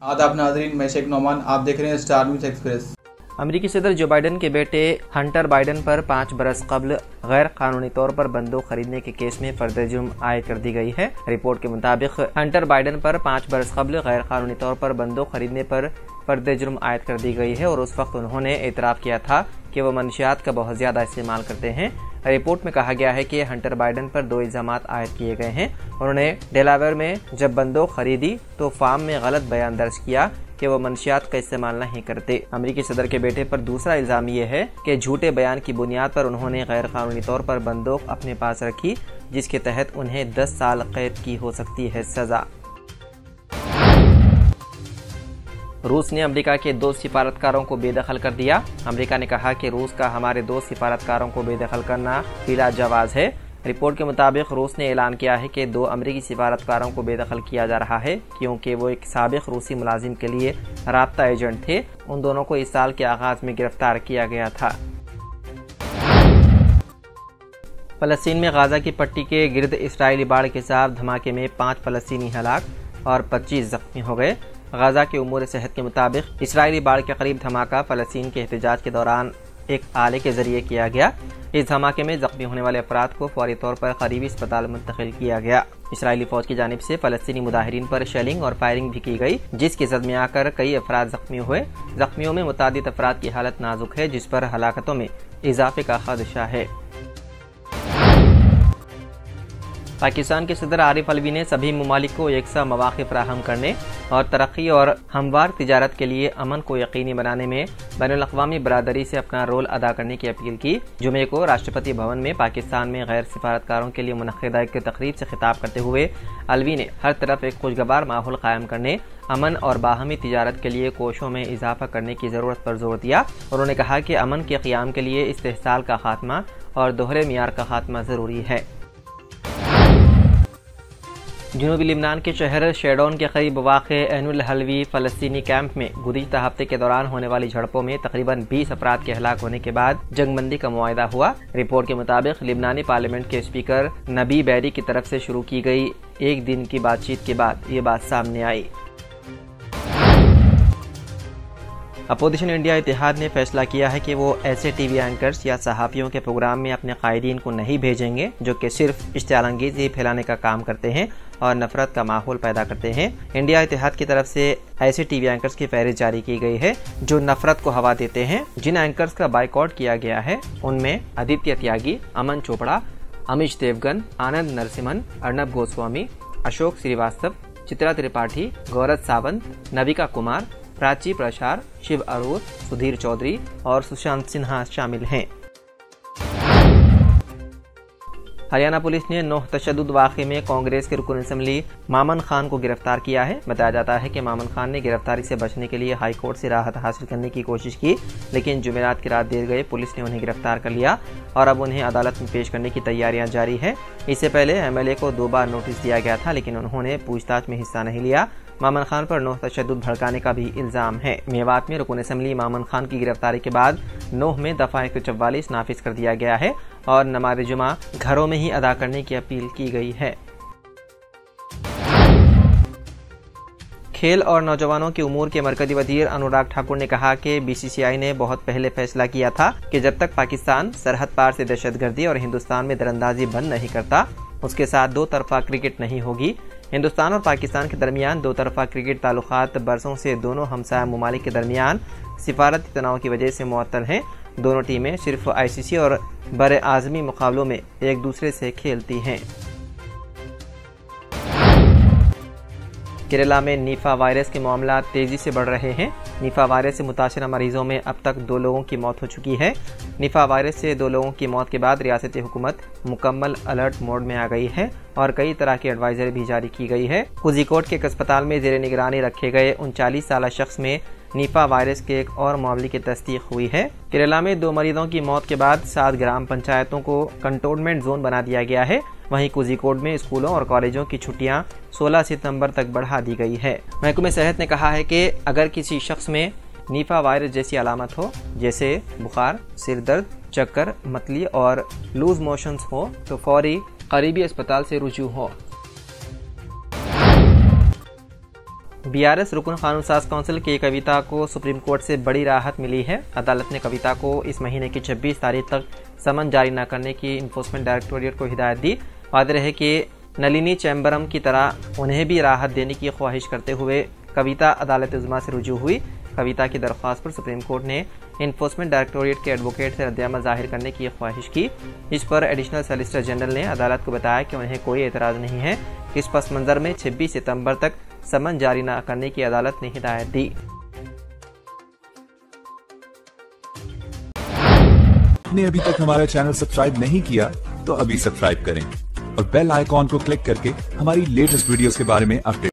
आदाब नाज़रीन, मैं शेख नौमान, आप देख रहे हैं स्टार न्यूज़ एक्सप्रेस। अमेरिकी सदर जो बाइडन के बेटे हंटर बाइडन पर 5 बरस कबल गैर कानूनी तौर पर बंदूक खरीदने के केस में फर्द जुर्म आयद कर दी गई है। रिपोर्ट के मुताबिक हंटर बाइडन पर 5 बरस कबल गैर कानूनी तौर पर बंदूक खरीदने पर फर्द जुर्म आयद कर दी गई है और उस वक्त उन्होंने एतराफ़ किया था कि वो मनशियात का बहुत ज़्यादा इस्तेमाल करते हैं। रिपोर्ट में कहा गया है कि हंटर बाइडन पर 2 इल्ज़ामात आयद किए गए हैं। उन्होंने डेलावेयर में जब बंदूक खरीदी तो फार्म में गलत बयान दर्ज किया कि वो मनशियात का इस्तेमाल नहीं करते। अमेरिकी सदर के बेटे पर दूसरा इल्ज़ाम ये है कि झूठे बयान की बुनियाद पर उन्होंने गैर कानूनी तौर पर बंदूक अपने पास रखी, जिसके तहत उन्हें 10 साल कैद की हो सकती है सज़ा। रूस ने अमेरिका के 2 सिफारतकारों को बेदखल कर दिया। अमेरिका ने कहा कि रूस का हमारे 2 सिफारतकारों को बेदखल करना बिला जवाज़ है। रिपोर्ट के मुताबिक रूस ने ऐलान किया है कि 2 अमेरिकी सिफारतकारों को बेदखल किया जा रहा है क्योंकि वो एक साबिक रूसी मुलाजिम के लिए राब्ता एजेंट थे। उन दोनों को इस साल के आगाज में गिरफ्तार किया गया था। फ़लस्तीन में गाजा की पट्टी के गिर्द इसराइली बाढ़ के साथ धमाके में 5 फ़लस्तीनी हलाक और 25 जख्मी हो गए। गाजा के उमूर सेहत के मुताबिक इसराइली बाढ़ के करीब धमाका फ़लस्तीन के एहतजाज के दौरान एक आले के जरिए किया गया। इस धमाके में जख्मी होने वाले अफराद को फौरी तौर पर करीबी अस्पताल मुंतकिल किया गया। इसराइली फौज की जानिब से फ़लस्तीनी मुजाहिरीन पर शेलिंग और फायरिंग भी की गई, जिसकी जद में आकर कई अफराद जख्मी हुए। जख्मियों में मुतादिद अफराद की हालत नाजुक है, जिस पर हलाकतों में इजाफे का खदशा है। पाकिस्तान के सदर आरिफ अलवी ने सभी ममालिक को यकसा मौक़े फराहम करने और तरक्की और हमवार तिजारत के लिए अमन को यकीनी बनाने में बैनुल-अक़वामी बरादरी से अपना रोल अदा करने की अपील की। जुमे को राष्ट्रपति भवन में पाकिस्तान में गैर सिफारतकारों के लिए मुनक़्क़िदा एक तकरीब से खिताब करते हुए अलवी ने हर तरफ एक खुशगवार माहौल कायम करने, अमन और बाहमी तिजारत के लिए कोशों में इजाफा करने की ज़रूरत पर जोर दिया। उन्होंने कहा कि अमन के क़याम के लिए इस्तेहसाल का खात्मा और दोहरे मियार का खात्मा ज़रूरी है। जनूबी लिबनान के शहर शेडोन के करीब वाक़े ऐनुल हलवी फ़लस्तीनी कैंप में गुज़िश्ता हफ्ते के दौरान होने वाली झड़पों में तकरीबन 20 अफराद के हलाक होने के बाद जंगबंदी का मुआहदा हुआ। रिपोर्ट के मुताबिक लिबनानी पार्लियामेंट के स्पीकर नबी बैरी की तरफ से शुरू की गई एक दिन की बातचीत के बाद ये बात सामने आई। अपोजिशन इंडिया इत्तेहाद ने फैसला किया है कि वो ऐसे टीवी एंकर्स या सहाफ़ियों के प्रोग्राम में अपने कायदीन को नहीं भेजेंगे जो कि सिर्फ इश्तियालंगेज़ी फैलाने का काम करते हैं और नफरत का माहौल पैदा करते हैं। इंडिया इत्तेहाद की तरफ से ऐसे टीवी एंकर्स की फहरिस्त जारी की गई है जो नफरत को हवा देते हैं। जिन एंकर्स का बाइकआउट किया गया है उनमें आदित्य त्यागी, अमन चोपड़ा, अमिश देवगन, आनंद नरसिम्हन, अर्नब गोस्वामी, अशोक श्रीवास्तव, चित्रा त्रिपाठी, गौरव सावंत, नविका कुमार, प्राची प्रसार, शिव अरोर, सुधीर चौधरी और सुशांत सिन्हा शामिल हैं। हरियाणा पुलिस ने 9 तशद्दुद वाक़े में कांग्रेस के रुकन असम्बली मामन खान को गिरफ्तार किया है। बताया जाता है कि मामन खान ने गिरफ्तारी से बचने के लिए हाई कोर्ट से राहत हासिल करने की कोशिश की, लेकिन जुमेरात की रात देर गए पुलिस ने उन्हें गिरफ्तार कर लिया और अब उन्हें अदालत में पेश करने की तैयारियां जारी है। इससे पहले एमएलए को 2 बार नोटिस दिया गया था, लेकिन उन्होंने पूछताछ में हिस्सा नहीं लिया। मामन खान पर 9 तशद्दुद भड़काने का भी इल्ज़ाम है। मेवात में रुकन असम्बली मामन खान की गिरफ्तारी के बाद 9 में दफ़ा 144 नाफिज कर दिया गया है और नमाज जुमा घरों में ही अदा करने की अपील की गई है। खेल और नौजवानों के उमूर के मरकजी वज़ीर अनुराग ठाकुर ने कहा कि बीसीसीआई ने बहुत पहले फैसला किया था कि जब तक पाकिस्तान सरहद पार से दहशतगर्दी और हिंदुस्तान में दरअंदाजी बंद नहीं करता, उसके साथ 2 तरफा क्रिकेट नहीं होगी। हिंदुस्तान और पाकिस्तान के दरमियान 2 तरफा क्रिकेट ताल्लुकात बरसों से दोनों हमसाया ममालिक के दरमियान सिफारती तनाव की वजह से मुअत्तल हैं। दोनों टीमें सिर्फ आईसीसी और बरे आज़मी मुकाबलों में एक दूसरे से खेलती हैं। केरला में निफा वायरस के मामला तेजी से बढ़ रहे हैं। निफा वायरस से मुतासरा मरीजों में अब तक 2 लोगों की मौत हो चुकी है। निफा वायरस से 2 लोगों की मौत के बाद रियासती हुकूमत मुकम्मल अलर्ट मोड में आ गई है और कई तरह की एडवाइजरी भी जारी की गई है। कोझिकोड के एक अस्पताल में जेर निगरानी रखे गए 39 साला शख्स में निफा वायरस के एक और मामले की तस्दीक हुई है। केरला में 2 मरीजों की मौत के बाद 7 ग्राम पंचायतों को कंटोनमेंट जोन बना दिया गया है। वहीं कोझिकोड में स्कूलों और कॉलेजों की छुट्टियां 16 सितंबर तक बढ़ा दी गई है। महकमे सेहत ने कहा है कि अगर किसी शख्स में निफा वायरस जैसी अलामत हो, जैसे बुखार, सिर दर्द, चक्कर, मतली और लूज मोशंस हो, तो फौरी करीबी अस्पताल से रुजू हो। बीआरएस रुकन कानून साज काउंसिल की कविता को सुप्रीम कोर्ट से बड़ी राहत मिली है। अदालत ने कविता को इस महीने की 26 तारीख तक समन जारी न करने की इन्फोर्समेंट डायरेक्टोरेट को हिदायत दी। वादे है कि नलिनी चैम्बरम की तरह उन्हें भी राहत देने की ख्वाहिश करते हुए कविता अदालत उज़्मा से रुजू हुई। कविता की दरख्वास्त पर सुप्रीम कोर्ट ने इन्फोर्समेंट डायरेक्टोरेट के एडवोकेट से रद्दअमल जाहिर करने की ख्वाहिश की। इस पर एडिशनल सॉलिसिटर जनरल ने अदालत को बताया कि उन्हें कोई एतराज़ नहीं है। इस पस मंज़र में 26 सितंबर तक समन जारी न करने की अदालत ने हिदायत दी। आपने अभी तक हमारा चैनल सब्सक्राइब नहीं किया तो अभी सब्सक्राइब करें और बेल आइकॉन को क्लिक करके हमारी लेटेस्ट वीडियोस के बारे में अपडेट